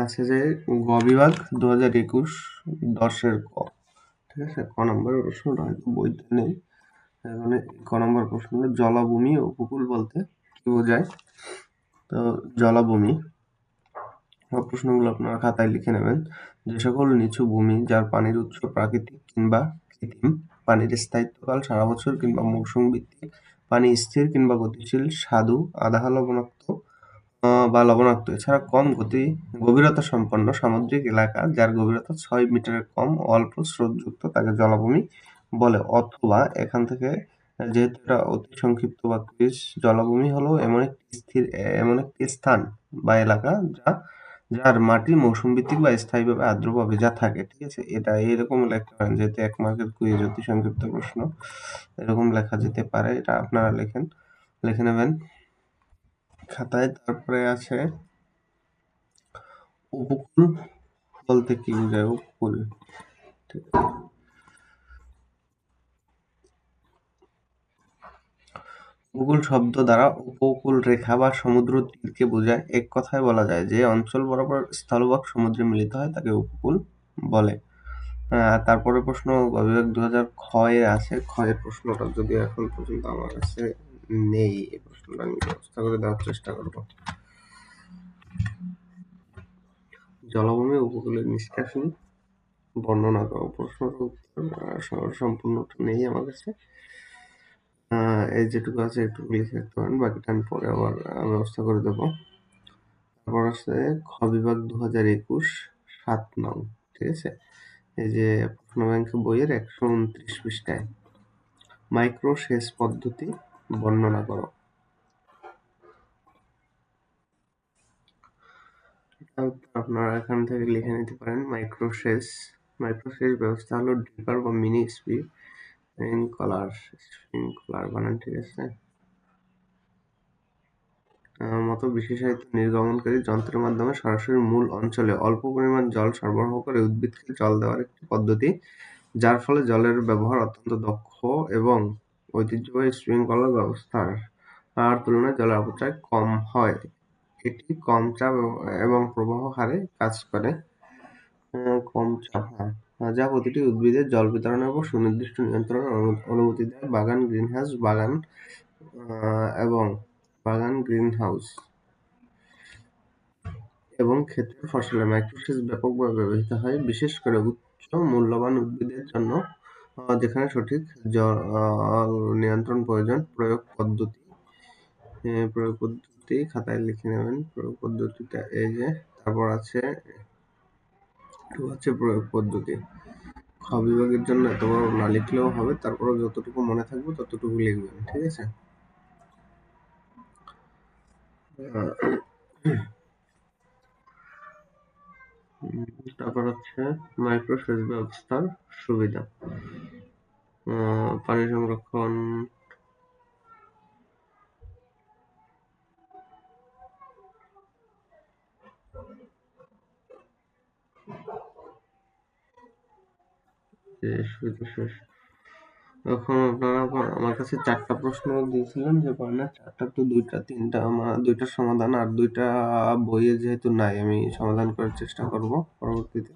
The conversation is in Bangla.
আছে যে গ বিভাগ 2021 10-এর ক, ঠিক আছে। ক নম্বরের প্রশ্নটা হয়তো বইতে নেই, এখানে ক নম্বর প্রশ্ন হলো জলাভূমি ও উপকূল বলতে কি বোঝায়। তো জলাভূমি প্রশ্নগুলো আপনারা খাতায় লিখে নেবেন। যে সকল নিচু ভূমি যার পানির উৎস প্রাকৃতিক কিংবা কৃত্রিম, পানির স্থায়িত্বকাল সারা বছর কিংবা মৌসুম ভিত্তিক, পানি স্থির কিংবা গতিশীল, স্বাদু, আধা লবণাক্ত বা লবণাক্ত, এছাড়া কম গভীরতা সম্পন্ন সামুদ্রিক এলাকা যার গভীরতা 6 মিটারের কম ও অল্প স্রোতযুক্ত তাকে জলাভূমি বলে। অথবা এখান থেকে যেহেতু এটা অতি সংক্ষিপ্ত বা কুইজ, জলাভূমি হলো এমন একটি স্থান বা এলাকা যার মাটি মৌসুম ভিত্তিক বা স্থায়ীভাবে আর্দ্র বা ভেজা থাকে, ঠিক আছে। এটা এরকম লেখা হয়, যেহেতু 1 মার্কের কুইজ অতি সংক্ষিপ্ত প্রশ্ন, এরকম লেখা যেতে পারে, এটা আপনারা লিখে নেবেন খাতায়। তারপরে আছে উপকূল বলতে কি বোঝায়। উপকূল, ঠিক আছে। উপকূল শব্দ দ্বারা উপকূল রেখা বা সমুদ্র তীরকে বোঝায়। এক কথায় বলা যায় যে অঞ্চল বরাবর স্থলভাগ সমুদ্রে মিলিত হয় তাকে উপকূল বলে। তারপরে প্রশ্ন বিভাগ 2000 এ আছে। এর প্রশ্নটা যদি এখন পর্যন্ত আমার কাছে নেই, এই প্রশ্নটা আমি ব্যবস্থা করে দেওয়ার চেষ্টা করব। জলাভূমি উপকূলের নিষ্কাশন বর্ণনা করো। প্রশ্নটা উত্তর সম্পূর্ণটা নেই আমার কাছে, এই যেটুকু আছে একটু লিখে রাখতে পারেন, বাকিটা আমি পরে আবার ব্যবস্থা করে দেবো। তারপর আছে খ বিভাগ 2021 7 নং, ঠিক আছে। এই যে প্রশ্ন ব্যাংক বইয়ের 129 পৃষ্ঠায় মাইক্রো সেচ পদ্ধতি বর্ণনা করো। আপনারা এখান থেকে লিখে নিতে পারেন মাইক্রো সেচ ব্যবস্থা হলো ড্রিপার বা মিনি স্প্রিংকলার বানান, ঠিক আছে, মতো বিশেষায়িত নির্গমনকারী যন্ত্রের মাধ্যমে সরাসরি মূল অঞ্চলে অল্প পরিমাণ জল সরবরাহ করে উদ্ভিদকে জল দেওয়ার একটি পদ্ধতি, যার ফলে জলের ব্যবহার অত্যন্ত দক্ষ এবং ঐতিহ্যবাহী স্প্রিংকলার ব্যবস্থার তুলনায় জলের অপচয় কম হয়। এটি কম চাপ এবং প্রবাহ হারে কাজ করে। কম চাপ, যা প্রতিটি উদ্ভিদের জল বিতরণের উপর সুনির্দিষ্ট নিয়ন্ত্রণের অনুমতি দেয়। বাগান গ্রিনহাউস এবং ক্ষেতের ফসলে মাইক্রোসেচ ব্যাপকভাবে ব্যবহৃত হয়, বিশেষ করে উচ্চ মূল্যবান উদ্ভিদের জন্য যেখানে সঠিক জল নিয়ন্ত্রণ প্রয়োজন। প্রয়োগ পদ্ধতি খাতায় লিখে নেবেন। প্রয়োগ পদ্ধতিটা এই যে, তারপর আছে প্রয়োগ পদ্ধতি। খ বিভাগের জন্য এত বড় না লিখলেও হবে, তারপরে যতটুকু মনে থাকবে ততটুকু লিখবেন, ঠিক আছে। তারপর হচ্ছে মাইক্রো সেচ ব্যবস্থার সুবিধা। পানি সংরক্ষণ, এখন আপনারা আমার কাছে 4টা প্রশ্ন দিয়েছিলেন যে না 4টা তো 2টা 3টা আমার 2টার সমাধান, আর 2টা বইয়ে যেহেতু নাই আমি সমাধান করার চেষ্টা করব পরবর্তীতে।